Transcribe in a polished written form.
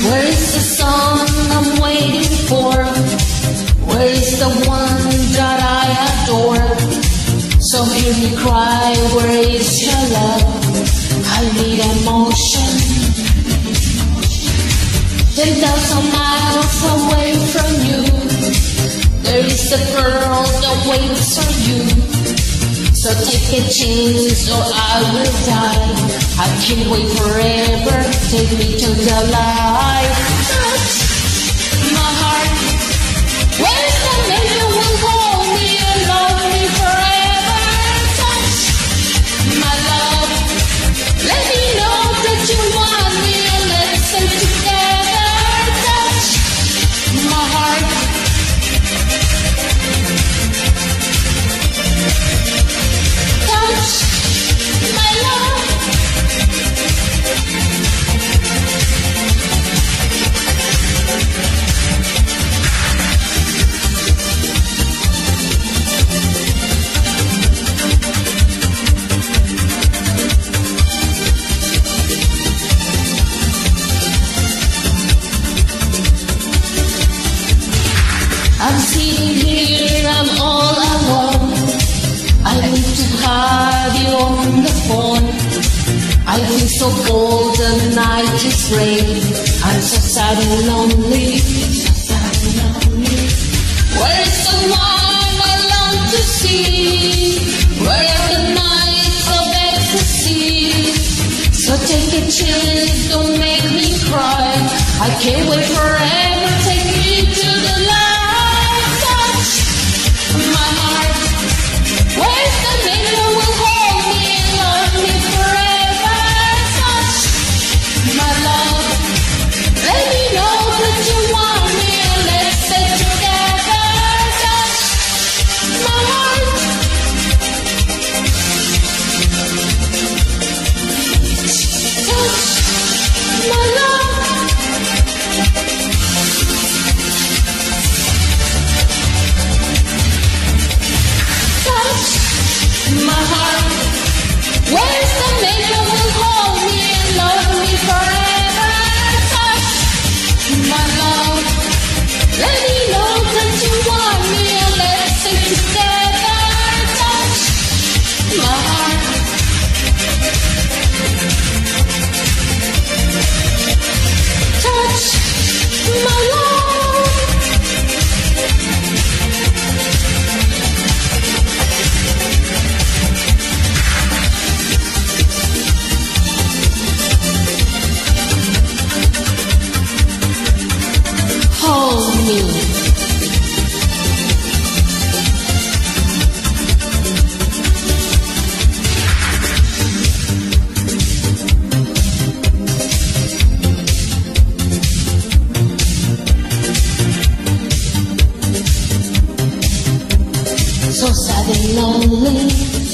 Where is the song I'm waiting for? Where is the one that I adore? So hear me cry, where is your love? I need emotion. 10,000 miles away from you, there is a girl that waits for you. So take a chance or I will die. I can't wait forever, take me to the light. Touch my heart, where's the man that will hold me and love me forever? Touch my love, let me know that you want me and let's stay together. Touch my heart, touch my love. I'm sitting here, I'm all alone. I need to have you on the phone. I feel so cold, the night is gray. I'm so sad and lonely, so sad and lonely. Where is the one I long to see? Where are the nights of ecstasy? So take a chance, don't make me cry. I can't wait forever, take me to the light. Touch my heart, where's the man who will hold me and love me forever? Touch my love, let me know that you want me and let's stay together. Touch my heart, touch my love. My heart, where's the man who will hold me and love me forever? Touch my love, let me know that you want me and let's stay together. Touch my heart, touch my love. Hold me. So sad and lonely.